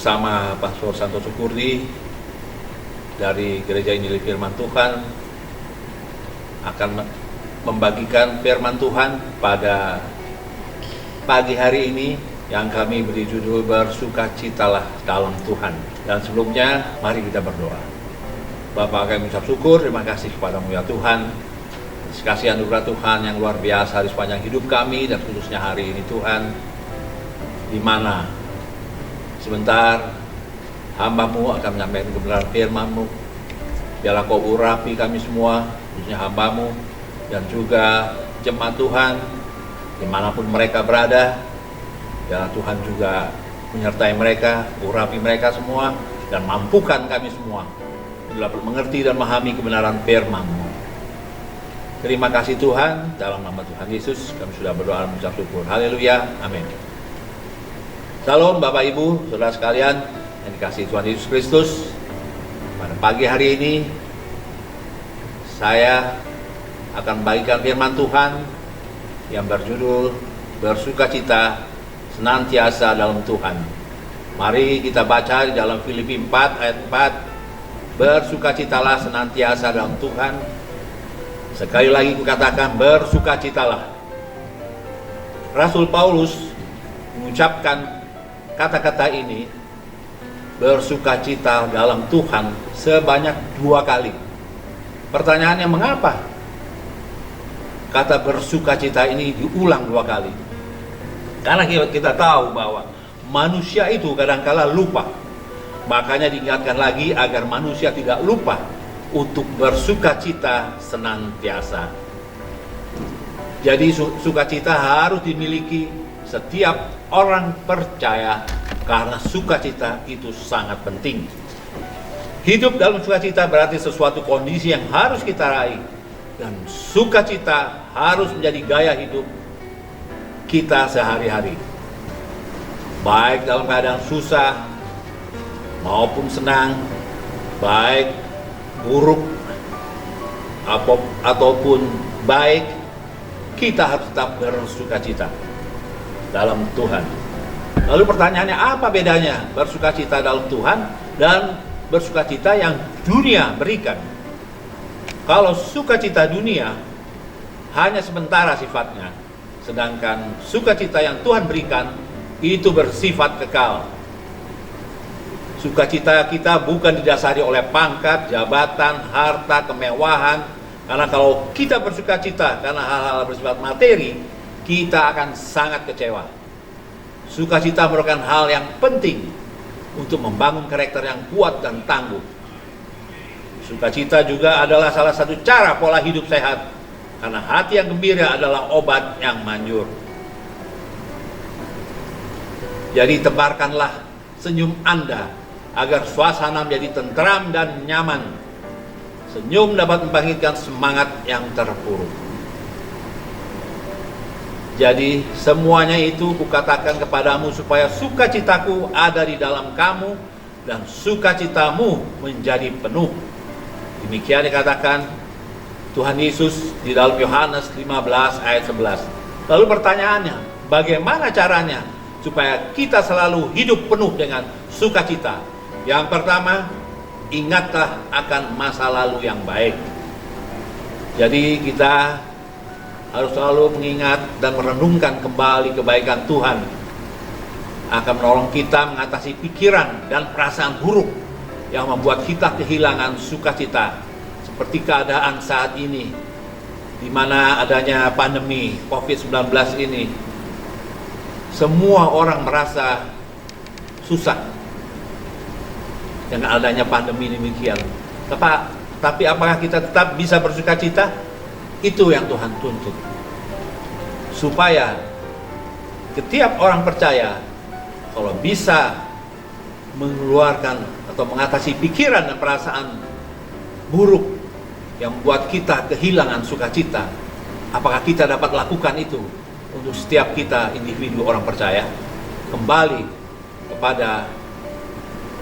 bersama Pastor Santoso Kurdi dari Gereja Injil Firman Tuhan akan membagikan firman Tuhan pada pagi hari ini yang kami beri judul Bersukacitalah dalam Tuhan. Dan sebelumnya mari kita berdoa. Bapa, kami mengucap syukur, terima kasih kepadamu ya Tuhan, kasih anugerah Tuhan yang luar biasa di sepanjang hidup kami dan khususnya hari ini Tuhan, di mana sebentar hamba-Mu akan menyampaikan kebenaran firman-Mu. Biarlah Kau urapi kami semua, khususnya hamba-Mu dan juga jemaat Tuhan dimanapun mereka berada. Biarlah Tuhan juga menyertai mereka, urapi mereka semua, dan mampukan kami semua untuk dapat mengerti dan memahami kebenaran firman-Mu. Terima kasih Tuhan, dalam nama Tuhan Yesus kami sudah berdoa dan mengucap syukur. Haleluya, amin. Salam Bapak Ibu, saudara sekalian yang dikasihi Tuhan Yesus Kristus. Pada pagi hari ini saya akan membagikan firman Tuhan yang berjudul Bersukacita senantiasa dalam Tuhan. Mari kita baca di dalam Filipi 4 ayat 4. Bersukacitalah senantiasa dalam Tuhan. Sekali lagi kukatakan, bersukacitalah. Rasul Paulus mengucapkan kata-kata ini, bersukacita dalam Tuhan, sebanyak 2 kali. Pertanyaannya, mengapa kata bersukacita ini diulang 2 kali? Karena kita tahu bahwa manusia itu kadangkala lupa. Makanya diingatkan lagi agar manusia tidak lupa untuk bersukacita senantiasa. Jadi sukacita harus dimiliki setiap orang percaya, karena sukacita itu sangat penting. Hidup dalam sukacita berarti sesuatu kondisi yang harus kita raih, dan sukacita harus menjadi gaya hidup kita sehari-hari, baik dalam keadaan susah maupun senang, baik buruk ataupun baik, kita harus tetap bersukacita dalam Tuhan. Lalu pertanyaannya, apa bedanya bersukacita dalam Tuhan dan bersukacita yang dunia berikan? Kalau sukacita dunia hanya sementara sifatnya, sedangkan sukacita yang Tuhan berikan itu bersifat kekal. Sukacita kita bukan didasari oleh pangkat, jabatan, harta, kemewahan. Karena kalau kita bersukacita karena hal-hal bersifat materi, kita akan sangat kecewa. Sukacita merupakan hal yang penting untuk membangun karakter yang kuat dan tangguh. Sukacita juga adalah salah satu cara pola hidup sehat, karena hati yang gembira adalah obat yang manjur. Jadi tebarkanlah senyum Anda agar suasana menjadi tentram dan nyaman. Senyum dapat membangkitkan semangat yang terpuruk. Jadi semuanya itu kukatakan kepadamu supaya sukacitaku ada di dalam kamu dan sukacitamu menjadi penuh. Demikian dikatakan Tuhan Yesus di dalam Yohanes 15 ayat 11. Lalu pertanyaannya, bagaimana caranya supaya kita selalu hidup penuh dengan sukacita? Yang pertama, ingatlah akan masa lalu yang baik. Jadi kita harus selalu mengingat dan merenungkan kembali kebaikan Tuhan, akan menolong kita mengatasi pikiran dan perasaan buruk yang membuat kita kehilangan sukacita, seperti keadaan saat ini di mana adanya pandemi COVID-19 ini. Semua orang merasa susah dengan adanya pandemi demikian. Tapi apakah kita tetap bisa bersukacita? Itu yang Tuhan tuntut, supaya setiap orang percaya kalau bisa mengeluarkan atau mengatasi pikiran dan perasaan buruk yang membuat kita kehilangan sukacita. Apakah kita dapat lakukan itu untuk setiap kita individu orang percaya? Kembali kepada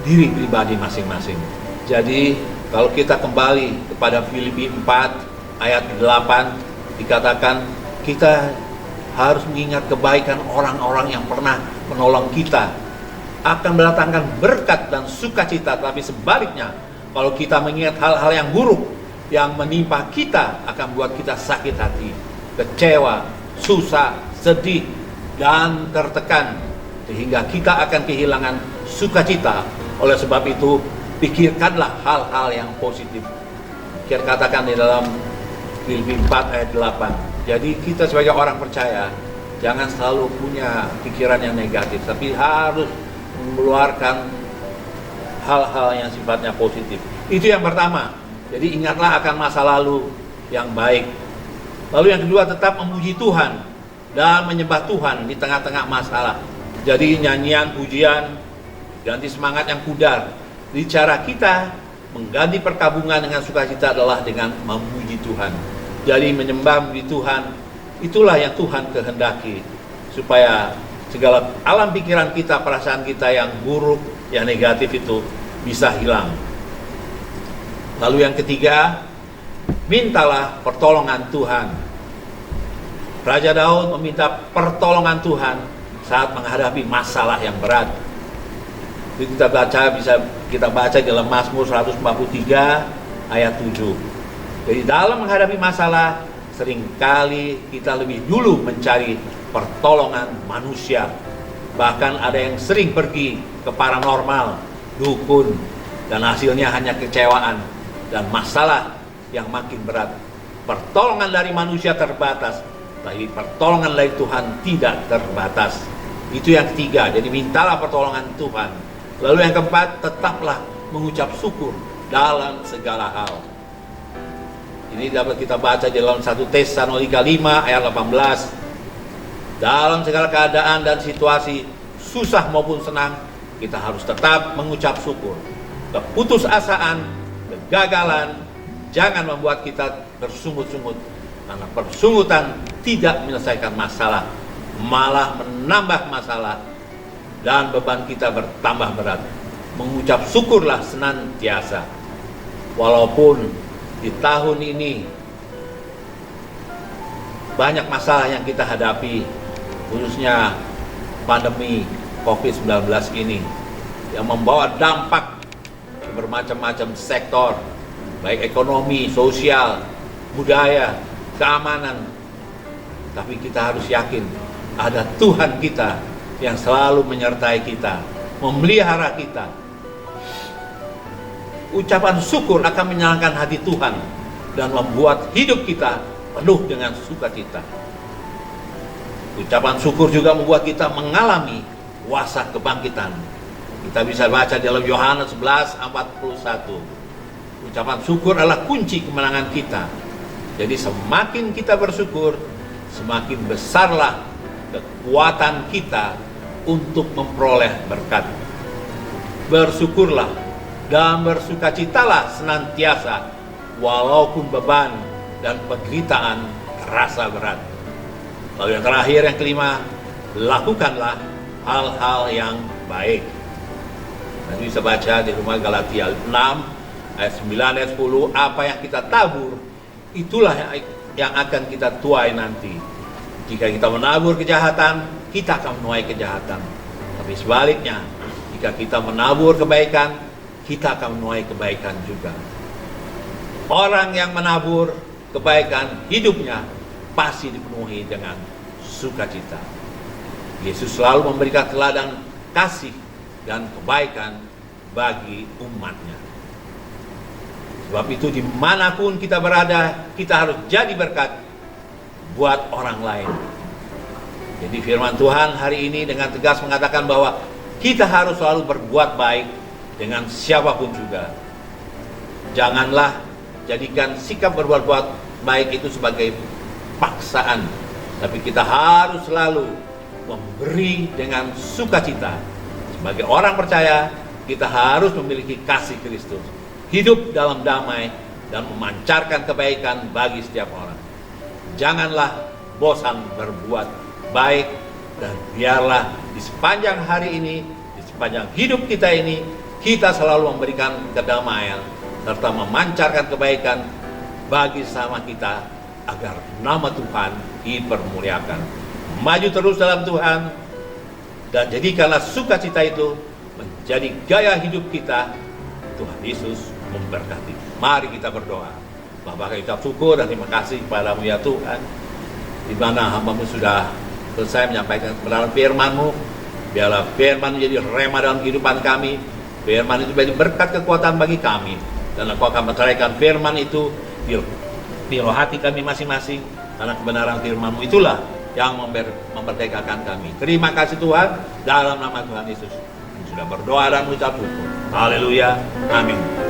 diri pribadi masing-masing. Jadi kalau kita kembali kepada Filipi 4 ayat 8, dikatakan kita harus mengingat kebaikan orang-orang yang pernah menolong kita akan mendatangkan berkat dan sukacita. Tapi sebaliknya, kalau kita mengingat hal-hal yang buruk yang menimpa kita, akan buat kita sakit hati, kecewa, susah, sedih, dan tertekan, sehingga kita akan kehilangan sukacita. Oleh sebab itu, pikirkanlah hal-hal yang positif. Katakan di dalam Filipi 4 ayat 8. Jadi kita sebagai orang percaya, jangan selalu punya pikiran yang negatif, tapi harus mengeluarkan hal-hal yang sifatnya positif. Itu yang pertama. Jadi ingatlah akan masa lalu yang baik. Lalu yang kedua, tetap memuji Tuhan dan menyembah Tuhan di tengah-tengah masalah. Jadi nyanyian, pujian, ganti semangat yang pudar. Di cara kita mengganti perkabungan dengan sukacita adalah dengan memuji Tuhan. Jadi menyembah memuji Tuhan, itulah yang Tuhan kehendaki, supaya segala alam pikiran kita, perasaan kita yang buruk, yang negatif itu bisa hilang. Lalu yang ketiga, mintalah pertolongan Tuhan. Raja Daud meminta pertolongan Tuhan saat menghadapi masalah yang berat. Jadi kita baca di dalam Mazmur 143 ayat 7. Jadi dalam menghadapi masalah, seringkali kita lebih dulu mencari pertolongan manusia. Bahkan ada yang sering pergi ke paranormal, dukun, dan hasilnya hanya kecewaan dan masalah yang makin berat. Pertolongan dari manusia terbatas, tapi pertolongan dari Tuhan tidak terbatas. Itu yang ketiga, jadi mintalah pertolongan Tuhan. Lalu yang keempat, tetaplah mengucap syukur dalam segala hal. Ini dapat kita baca di dalam 1 Tesalonika 5 ayat 18. Dalam segala keadaan dan situasi, susah maupun senang, kita harus tetap mengucap syukur. Keputusasaan, kegagalan, jangan membuat kita bersungut-sungut, karena persungutan tidak menyelesaikan masalah, malah menambah masalah, dan beban kita bertambah berat. Mengucap syukurlah senantiasa. Walaupun di tahun ini banyak masalah yang kita hadapi, khususnya pandemi COVID-19 ini, yang membawa dampak bermacam-macam sektor, baik ekonomi, sosial, budaya, keamanan. Tapi kita harus yakin ada Tuhan kita yang selalu menyertai kita, memelihara kita. Ucapan syukur akan menyenangkan hati Tuhan dan membuat hidup kita penuh dengan sukacita. Ucapan syukur juga membuat kita mengalami kuasa kebangkitan. Kita bisa baca dalam Yohanes 11:41. Ucapan syukur adalah kunci kemenangan kita. Jadi semakin kita bersyukur, semakin besarlah kekuatan kita untuk memperoleh berkat. Bersyukurlah dan bersukacitalah senantiasa, walaupun beban dan penderitaan terasa berat. Lalu yang terakhir, yang kelima, lakukanlah hal-hal yang baik. Nanti bisa baca di rumah Galatia 6 ayat 9 ayat 10, apa yang kita tabur, itulah yang akan kita tuai nanti. Jika kita menabur kejahatan, kita akan menuai kejahatan. Tapi sebaliknya, jika kita menabur kebaikan, kita akan menuai kebaikan juga. Orang yang menabur kebaikan, hidupnya pasti dipenuhi dengan sukacita. Yesus selalu memberikan teladan kasih dan kebaikan bagi umatnya. Sebab itu dimanapun kita berada, kita harus jadi berkat buat orang lain. Jadi firman Tuhan hari ini dengan tegas mengatakan bahwa kita harus selalu berbuat baik dengan siapapun juga. Janganlah jadikan sikap berbuat baik itu sebagai paksaan, tapi kita harus selalu memberi dengan sukacita. Sebagai orang percaya, kita harus memiliki kasih Kristus, hidup dalam damai, dan memancarkan kebaikan bagi setiap orang. Janganlah bosan berbuat baik, dan biarlah di sepanjang hari ini, di sepanjang hidup kita ini, kita selalu memberikan kedamaian serta memancarkan kebaikan bagi sesama kita, agar nama Tuhan dipermuliakan. Maju terus dalam Tuhan, dan jadikanlah sukacita itu jadi gaya hidup kita. Tuhan Yesus memberkati. Mari kita berdoa. Bapa, kita syukur dan terima kasih kepadamu ya Tuhan, di mana hamba-Mu sudah selesai menyampaikan kebenaran firman-Mu. Biarlah firman menjadi rema dalam kehidupan kami. Firman itu menjadi berkat kekuatan bagi kami. Dan Engkau akan mencurahkan firman itu di roh hati kami masing-masing. Karena kebenaran firman-Mu itulah yang memerdekakan kami. Terima kasih Tuhan, dalam nama Tuhan Yesus sudah berdoa dan mengucap syukur. Haleluya, amin.